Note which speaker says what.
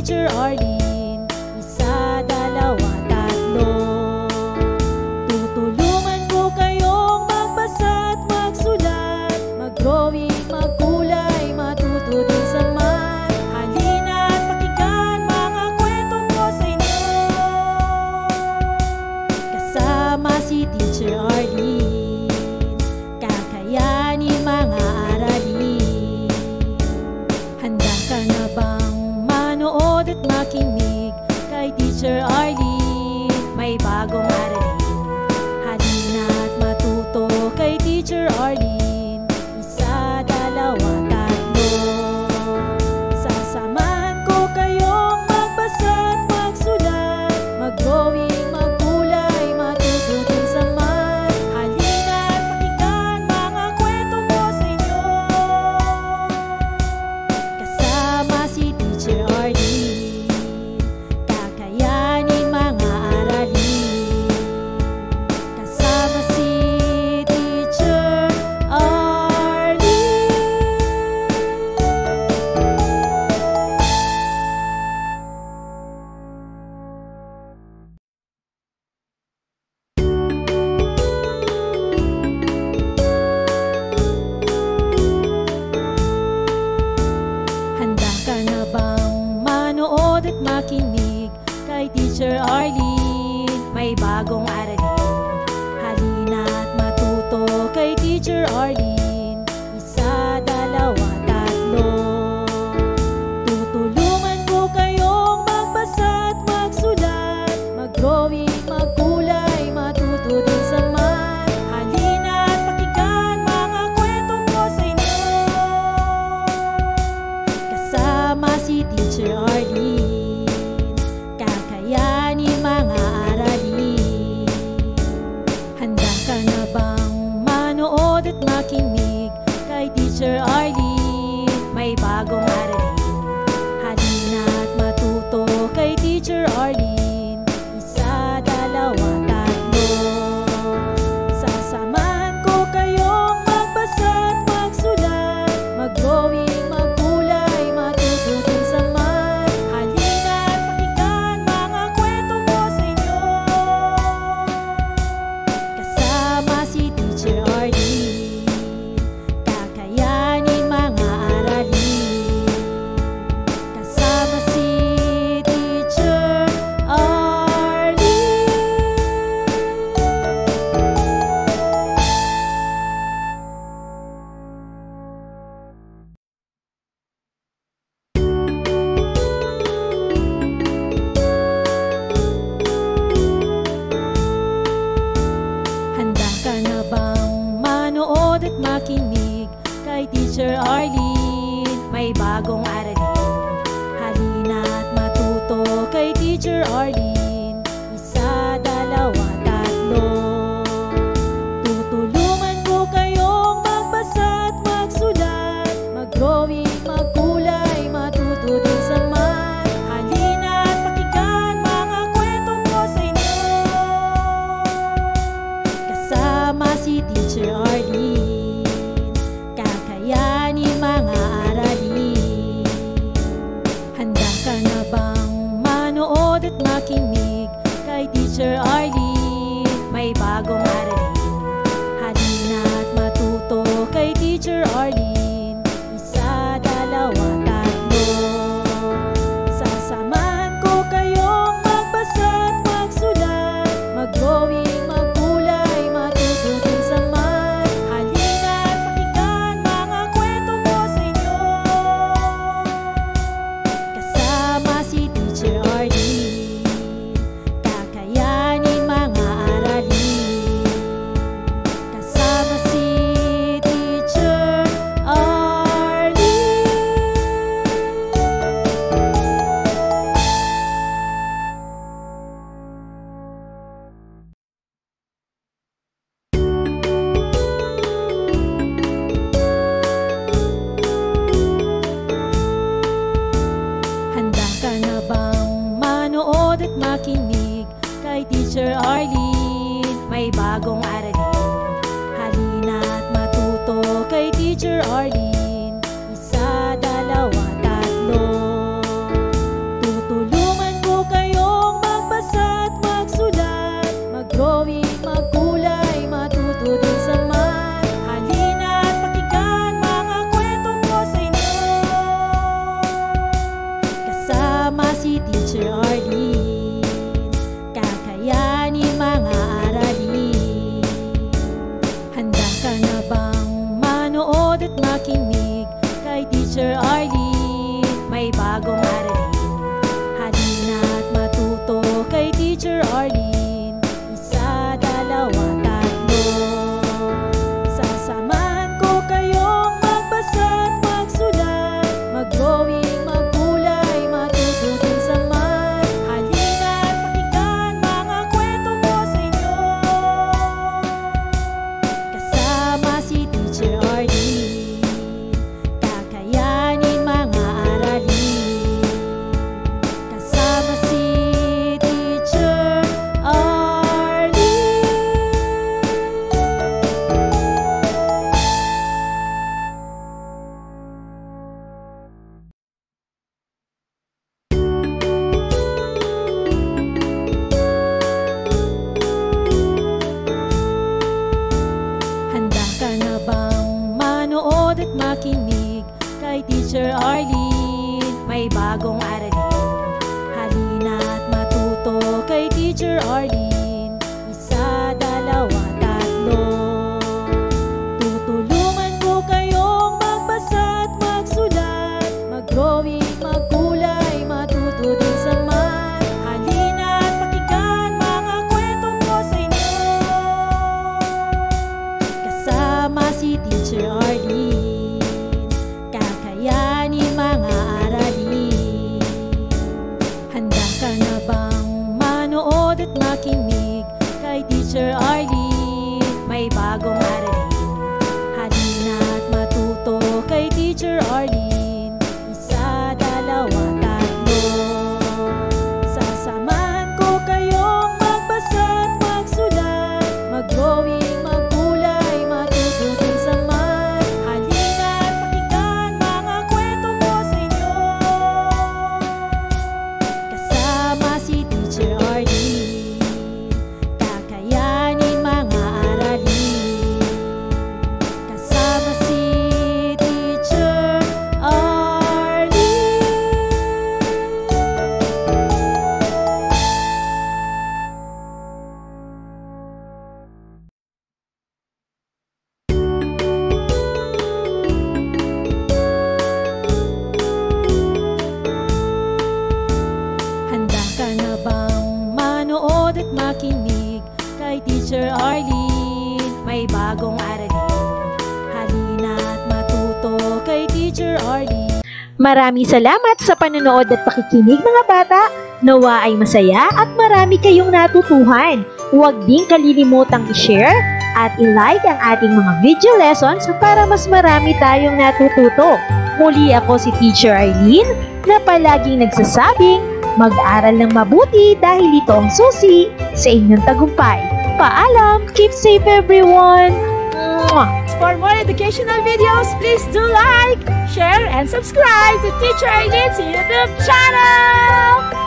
Speaker 1: Teacher Arlene. Isa, dalawa, tatlo. Tutulungan ko kayong magbasa at magsulat, mag-drawing, magkulay, matuto din sa math. Halina at pakinggan mga kwento ko sa inyo. Kasama si Teacher Arlene, kakayanin mga aralin. Handa ka na bang manood at makinig kay Teacher Arlene? May bagong aralin. Halina at matuto kay Teacher Arlene. Isa, dalawa, tatlo. Sasamahan ko kayong magbasa at magsulat, mag-drawing, magkulay, matuto din sa math. Halina at pakinggan mga kwento ko sa inyo. Kasama si Teacher Arlene, kakayanin mga aralin. Kasama si Teacher Arlene. Handa ka na bang manood at makinig kay Teacher Arlene? May bagong aralin. Halina at matuto kay Teacher Arlene. Isa, dalawa, tatlo. Tutulungan ko kayong magbasa at magsulat, mag-drawing, magkulay, matuto din sa math. Halina at pakinggan mga kwento ko sa inyo. Kasama si Teacher Arlene, kakayanin mga aralin. Handa ka na bang manood at makinig kay Teacher Arlene? May bagong aralin. Halina at matuto kay Teacher Arlene. Isa, dalawa, tatlo. Sasamahan ko kayong magbasa at magsulat, mag-drawing, magkulay, matuto din sa math. Halina at pakinggan mga kwento ko sa inyo. Kasama si Teacher Arlene, kakayanin mga aralin. Kasama si Teacher Arlene. Handa ka na bang manood at makinig kay Teacher Arlene? May bagong aralin. Halina at matuto kay Teacher Arlene. Isa, dalawa, tatlo. Tutulungan ko kayong magbasa at magsulat, mag-drawing, magkulay, matuto din sa math. Halina at pakinggan mga kwento ko sa inyo. Kasama si Teacher Arlene, kakayanin mga aralin. Handa ka na bang manood at makinig kay Teacher Arlene? May bagong aralin. Halina at matuto kay Teacher Arlene. Isa, dalawa, tatlo. Sasamahan ko kayong magbasa at magsulat, mag-drawing, magkulay, matuto din sa math. Halina at pakinggan mga kwento ko sa inyo. Kasama si Teacher Arlene, kakayanin mga aralin. Kasama si Teacher Arlene. Handa ka na bang manood at makinig kay Teacher Arlene? May bagong aralin. Halina at matuto kay Teacher Arlene. Isa, dalawa, tatlo. manood at makinig kay Teacher Arlene. May bagong aralin, halina't matuto kay Teacher Arlene. Isa, dalawa, tatlo. Sasamahan ko kayong magbasa at magsulat, mag-drawing, magkulay, matuto din sa math. Halina't pakinggan mga kwento ko sa inyo, kasama si Teacher Arlene. Kakayanin mga aralin, kasama si Teacher Arlene. Handa ka na bang manood at makinig kay Teacher Arlene? May bagong aralin, halina't matuto kay Teacher Arlene. Isa, dalawa, tatlo. Tutulungan ko kayong magbasa at magsulat, mag-drawing, magkulay, matuto din sa math. Halina't pakinggan mga kwento ko sa inyo, kasama si Teacher Arlene. Kakayanin mga aralin. Handa ka na bang manood at makinig kay Teacher Arlene? May bagong aralin, halina't matuto kay Teacher Arlene. Isa, dalawa, tatlo. Sasamahan ko kayong magbasa at magsulat, mag-drawing, magkulay, matuto din sa math. Halina't pakinggan mga kwento ko sa inyo, kasama si Teacher Arlene. Kakayanin mga aralin, kasama si Teacher Arlene. Handa ka na bang manood at makinig kay Teacher Arlene? May bagong aralin, halina't matuto kay Teacher Arlene.
Speaker 2: Maraming salamat sa panonood at pakikinig mga bata. Nawa ay masaya at marami kayong natutuhan. Huwag din kalilimutang i-share at i-like ang ating mga video lessons para mas marami tayong natututo. Muli ako si Teacher Arlene na palaging nagsasabing mag-aral ng mabuti dahil ito ang susi sa inyong tagumpay. Paalam! Keep safe everyone! Mwah!
Speaker 1: For more educational videos, please do like, share, and subscribe to Teacher Arlene's YouTube channel!